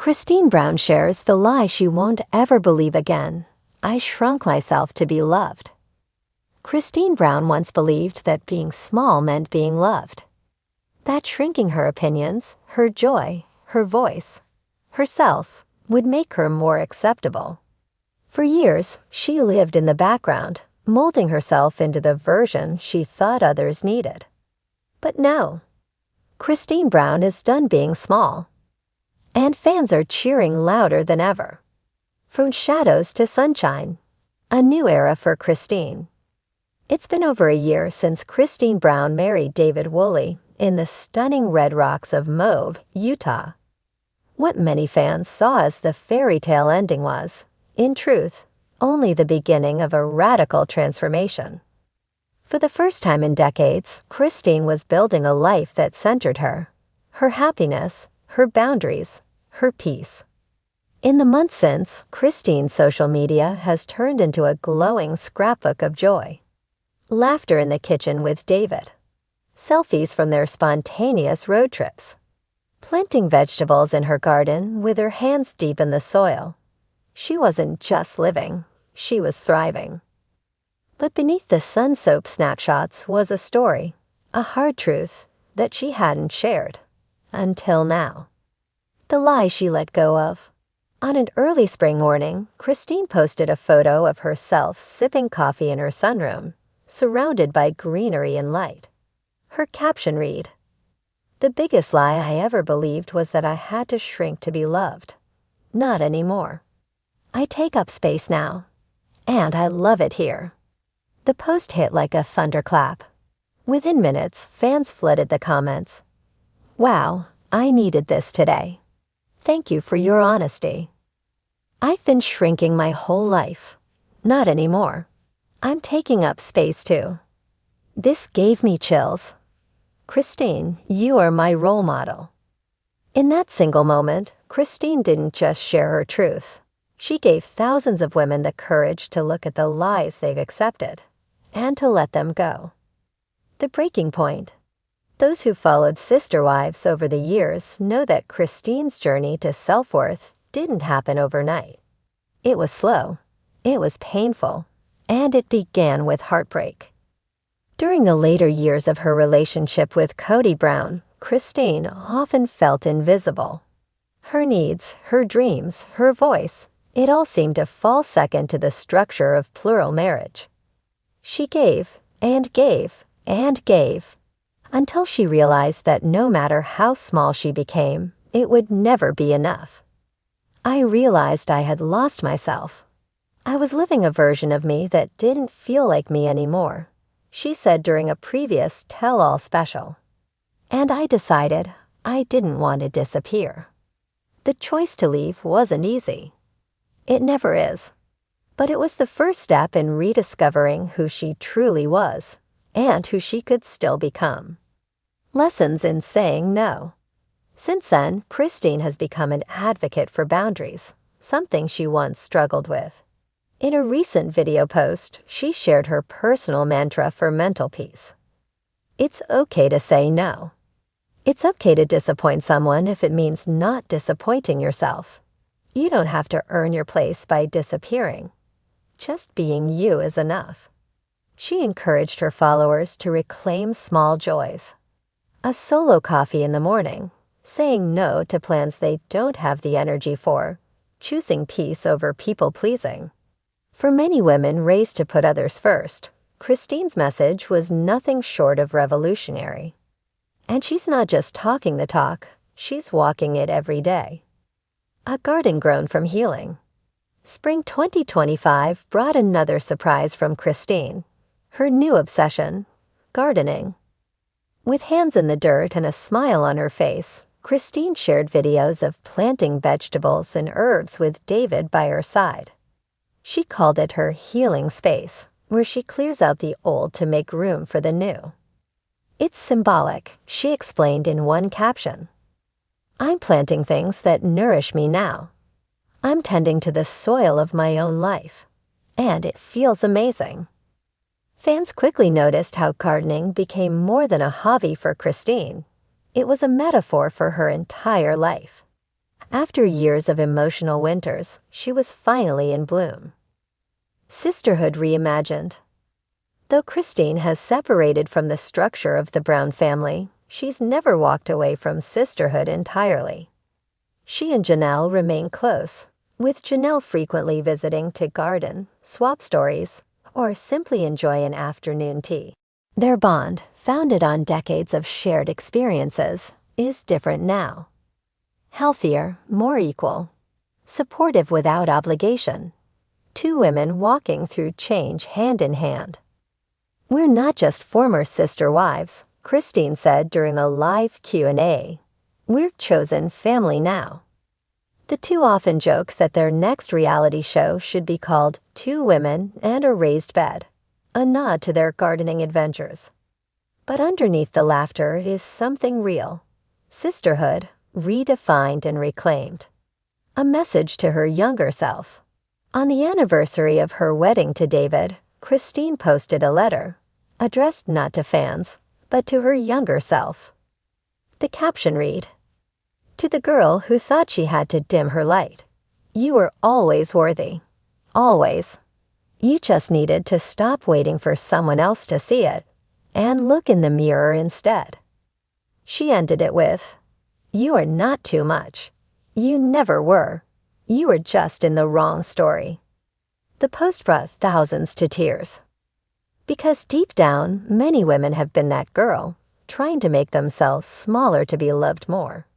Christine Brown shares the lie she won't ever believe again. I shrunk myself to be loved. Christine Brown once believed that being small meant being loved. That shrinking her opinions, her joy, her voice, herself, would make her more acceptable. For years, she lived in the background, molding herself into the version she thought others needed. But now, Christine Brown is done being small, and fans are cheering louder than ever. From shadows to sunshine, a new era for Christine. It's been over a year since Christine Brown married David Woolley in the stunning Red Rocks of Mauve, Utah. What many fans saw as the fairy tale ending was, in truth, only the beginning of a radical transformation. For the first time in decades, Christine was building a life that centered her happiness, her boundaries, her peace. In the months since, Christine's social media has turned into a glowing scrapbook of joy. Laughter in the kitchen with David. Selfies from their spontaneous road trips. Planting vegetables in her garden with her hands deep in the soil. She wasn't just living, she was thriving. But beneath the sun-soaked snapshots was a story, a hard truth that she hadn't shared. Until now. The lie she let go of. On an early spring morning, Christine posted a photo of herself sipping coffee in her sunroom, surrounded by greenery and light. Her caption read, "The biggest lie I ever believed was that I had to shrink to be loved. Not anymore. I take up space now, and I love it here." The post hit like a thunderclap. Within minutes, fans flooded the comments. "Wow, I needed this today. Thank you for your honesty. I've been shrinking my whole life. Not anymore. I'm taking up space too. This gave me chills. Christine, you are my role model." In that single moment, Christine didn't just share her truth. She gave thousands of women the courage to look at the lies they've accepted and to let them go. The breaking point. Those who followed Sister Wives over the years know that Christine's journey to self-worth didn't happen overnight. It was slow, it was painful, and it began with heartbreak. During the later years of her relationship with Kody Brown, Christine often felt invisible. Her needs, her dreams, her voice, it all seemed to fall second to the structure of plural marriage. She gave, and gave, and gave, until she realized that no matter how small she became, it would never be enough. "I realized I had lost myself. I was living a version of me that didn't feel like me anymore," she said during a previous tell-all special. "And I decided I didn't want to disappear." The choice to leave wasn't easy. It never is. But it was the first step in rediscovering who she truly was and who she could still become. Lessons in saying no. Since then, Christine has become an advocate for boundaries, something she once struggled with. In a recent video post, she shared her personal mantra for mental peace. It's okay to say no. It's okay to disappoint someone if it means not disappointing yourself. You don't have to earn your place by disappearing. Just being you is enough. She encouraged her followers to reclaim small joys. A solo coffee in the morning, saying no to plans they don't have the energy for, choosing peace over people-pleasing. For many women raised to put others first, Christine's message was nothing short of revolutionary. And she's not just talking the talk, she's walking it every day. A garden grown from healing. Spring 2025 brought another surprise from Christine, her new obsession, gardening. With hands in the dirt and a smile on her face, Christine shared videos of planting vegetables and herbs with David by her side. She called it her healing space, where she clears out the old to make room for the new. It's symbolic, she explained in one caption. "I'm planting things that nourish me now. I'm tending to the soil of my own life, and it feels amazing." Fans quickly noticed how gardening became more than a hobby for Christine. It was a metaphor for her entire life. After years of emotional winters, she was finally in bloom. Sisterhood Reimagined. Though Christine has separated from the structure of the Brown family, she's never walked away from sisterhood entirely. She and Janelle remain close, with Janelle frequently visiting to garden, swap stories, or simply enjoy an afternoon tea. Their bond, founded on decades of shared experiences, is different now. Healthier, more equal, supportive without obligation. Two women walking through change hand in hand. "We're not just former sister wives," Christine said during a live Q&A. "We're chosen family now." The two often joke that their next reality show should be called Two Women and a Raised Bed, a nod to their gardening adventures. But underneath the laughter is something real. Sisterhood, redefined and reclaimed. A message to her younger self. On the anniversary of her wedding to David, Christine posted a letter, addressed not to fans, but to her younger self. The caption read, "To the girl who thought she had to dim her light, you were always worthy. Always. You just needed to stop waiting for someone else to see it and look in the mirror instead." She ended it with, "You are not too much. You never were. You were just in the wrong story." The post brought thousands to tears. Because deep down, many women have been that girl, trying to make themselves smaller to be loved more.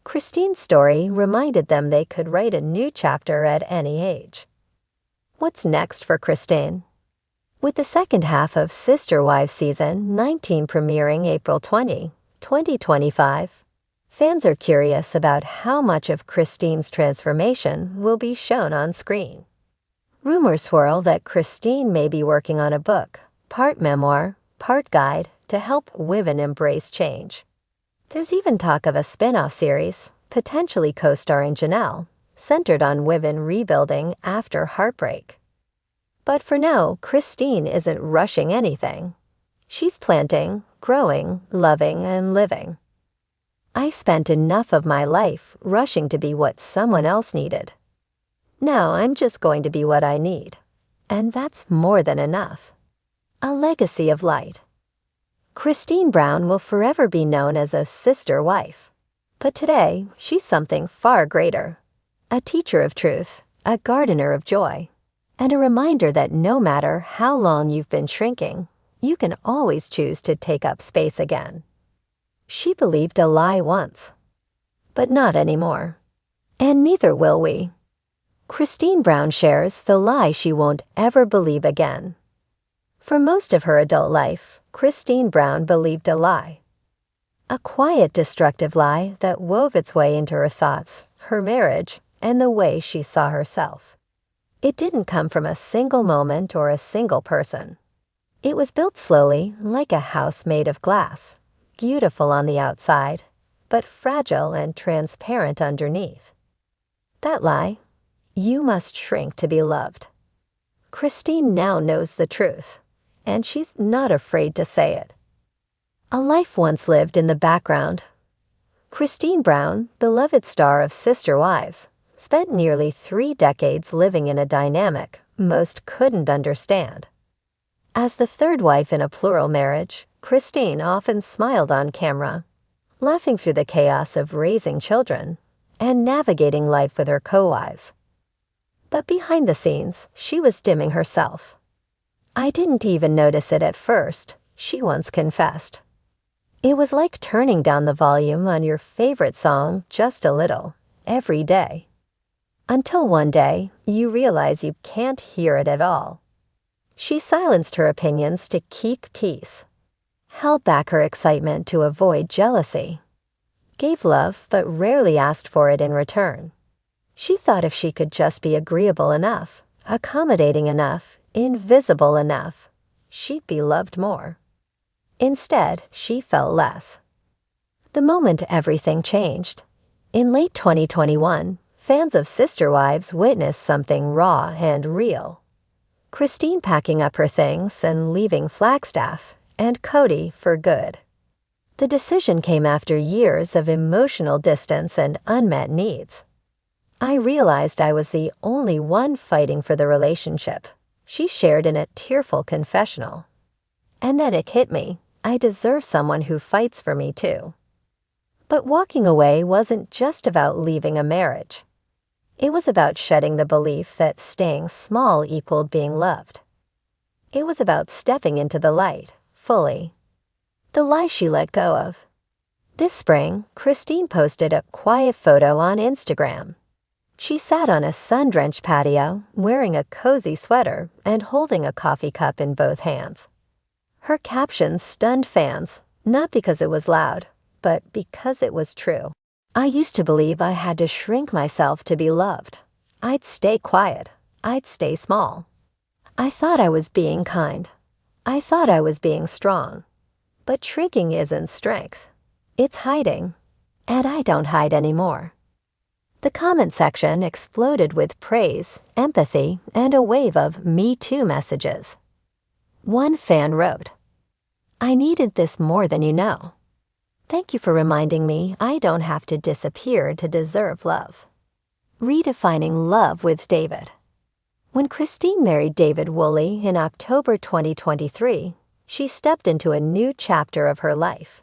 Christine's story reminded them they could write a new chapter at any age. What's next for Christine? With the second half of Sister Wives Season 19 premiering April 20, 2025, fans are curious about how much of Christine's transformation will be shown on screen. Rumors swirl that Christine may be working on a book, part memoir, part guide, to help women embrace change. There's even talk of a spin-off series, potentially co-starring Janelle, centered on women rebuilding after heartbreak. But for now, Christine isn't rushing anything. She's planting, growing, loving, and living. "I spent enough of my life rushing to be what someone else needed. Now I'm just going to be what I need. And that's more than enough." A legacy of light. Christine Brown will forever be known as a sister wife. But today, she's something far greater. A teacher of truth, a gardener of joy, and a reminder that no matter how long you've been shrinking, you can always choose to take up space again. She believed a lie once, but not anymore. And neither will we. Christine Brown shares the lie she won't ever believe again. For most of her adult life, Christine Brown believed a lie. A quiet, destructive lie that wove its way into her thoughts, her marriage, and the way she saw herself. It didn't come from a single moment or a single person. It was built slowly, like a house made of glass, beautiful on the outside, but fragile and transparent underneath. That lie, you must shrink to be loved. Christine now knows the truth, and she's not afraid to say it. A life once lived in the background. Christine Brown, beloved star of Sister Wives, spent nearly 3 decades living in a dynamic most couldn't understand. As the third wife in a plural marriage, Christine often smiled on camera, laughing through the chaos of raising children and navigating life with her co-wives. But behind the scenes, she was dimming herself. "I didn't even notice it at first," she once confessed. "It was like turning down the volume on your favorite song just a little, every day. Until one day, you realize you can't hear it at all." She silenced her opinions to keep peace, held back her excitement to avoid jealousy, gave love but rarely asked for it in return. She thought if she could just be agreeable enough, accommodating enough, invisible enough, she'd be loved more. Instead, she felt less. The moment everything changed. In late 2021, fans of Sister Wives witnessed something raw and real. Christine packing up her things and leaving Flagstaff, and Kody for good. The decision came after years of emotional distance and unmet needs. I realized I was the only one fighting for the relationship, she shared in a tearful confessional. And then it hit me, I deserve someone who fights for me too. But walking away wasn't just about leaving a marriage. It was about shedding the belief that staying small equaled being loved. It was about stepping into the light, fully. The lie she let go of. This spring, Christine posted a quiet photo on Instagram. She sat on a sun-drenched patio, wearing a cozy sweater and holding a coffee cup in both hands. Her caption stunned fans, not because it was loud, but because it was true. I used to believe I had to shrink myself to be loved. I'd stay quiet. I'd stay small. I thought I was being kind. I thought I was being strong. But shrinking isn't strength. It's hiding. And I don't hide anymore. The comment section exploded with praise, empathy, and a wave of Me Too messages. One fan wrote, "I needed this more than you know. Thank you for reminding me I don't have to disappear to deserve love." Redefining love with David. When Christine married David Woolley in October 2023, she stepped into a new chapter of her life.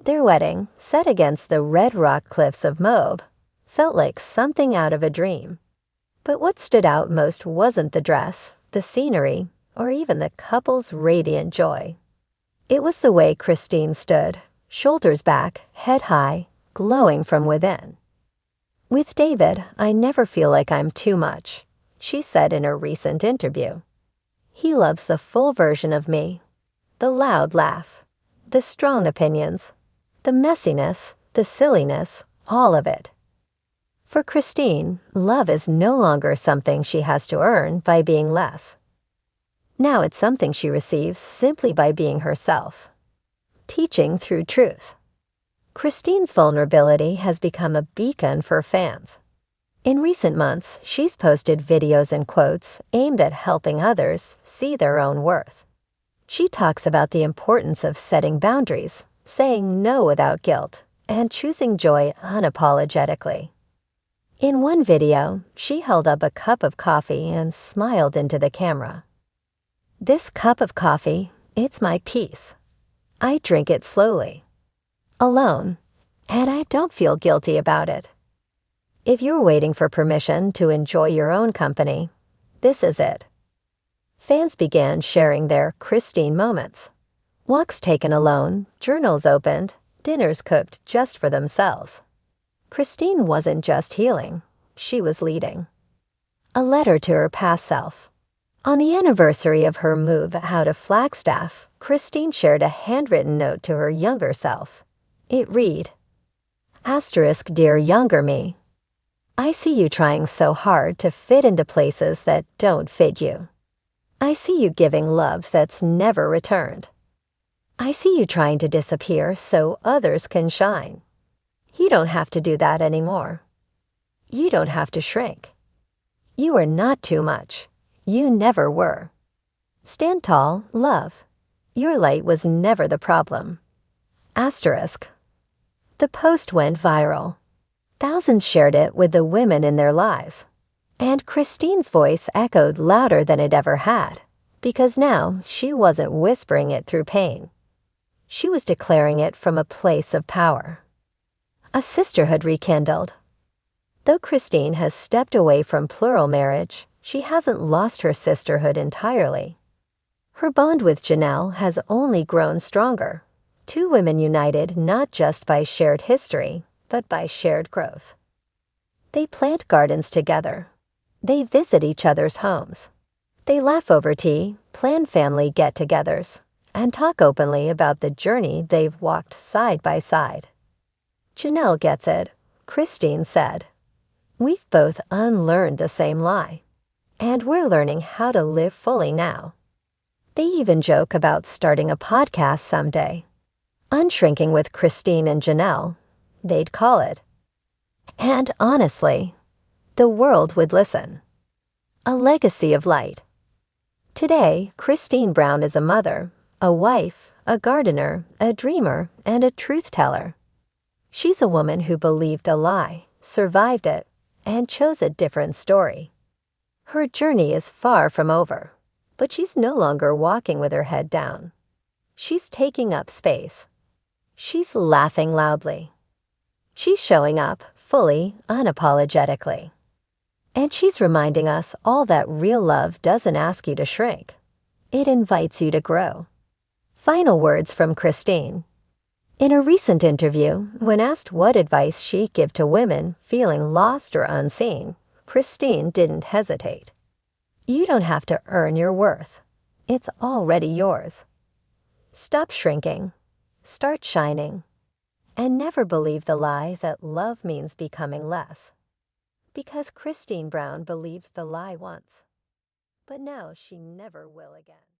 Their wedding, set against the red rock cliffs of Moab, felt like something out of a dream. But what stood out most wasn't the dress, the scenery, or even the couple's radiant joy. It was the way Christine stood, shoulders back, head high, glowing from within. "With David, I never feel like I'm too much," she said in a recent interview. "He loves the full version of me. The loud laugh, the strong opinions, the messiness, the silliness, all of it." For Christine, love is no longer something she has to earn by being less. Now it's something she receives simply by being herself. Teaching through truth. Christine's vulnerability has become a beacon for fans. In recent months, she's posted videos and quotes aimed at helping others see their own worth. She talks about the importance of setting boundaries, saying no without guilt, and choosing joy unapologetically. In one video, she held up a cup of coffee and smiled into the camera. "This cup of coffee, it's my peace. I drink it slowly, alone, and I don't feel guilty about it." If you're waiting for permission to enjoy your own company, this is it. Fans began sharing their Christine moments. Walks taken alone, journals opened, dinners cooked just for themselves. Christine wasn't just healing, she was leading. A letter to her past self. On the anniversary of her move out of Flagstaff, Christine shared a handwritten note to her younger self. It read, "Dear younger me, I see you trying so hard to fit into places that don't fit you. I see you giving love that's never returned. I see you trying to disappear so others can shine. You don't have to do that anymore. You don't have to shrink. You are not too much. You never were. Stand tall, love. Your light was never the problem." The post went viral. Thousands shared it with the women in their lives. And Christine's voice echoed louder than it ever had, because now she wasn't whispering it through pain. She was declaring it from a place of power. A sisterhood rekindled. Though Christine has stepped away from plural marriage, she hasn't lost her sisterhood entirely. Her bond with Janelle has only grown stronger. Two women united not just by shared history, but by shared growth. They plant gardens together. They visit each other's homes. They laugh over tea, plan family get-togethers, and talk openly about the journey they've walked side by side. Janelle gets it, Christine said. "We've both unlearned the same lie, and we're learning how to live fully now." They even joke about starting a podcast someday. Unshrinking with Christine and Janelle, they'd call it. And honestly, the world would listen. A legacy of light. Today, Christine Brown is a mother, a wife, a gardener, a dreamer, and a truth teller. She's a woman who believed a lie, survived it, and chose a different story. Her journey is far from over, but she's no longer walking with her head down. She's taking up space. She's laughing loudly. She's showing up fully, unapologetically. And she's reminding us all that real love doesn't ask you to shrink. It invites you to grow. Final words from Christine. In a recent interview, when asked what advice she'd give to women feeling lost or unseen, Christine didn't hesitate. You don't have to earn your worth. It's already yours. Stop shrinking. Start shining. And never believe the lie that love means becoming less. Because Christine Brown believed the lie once, but now she never will again.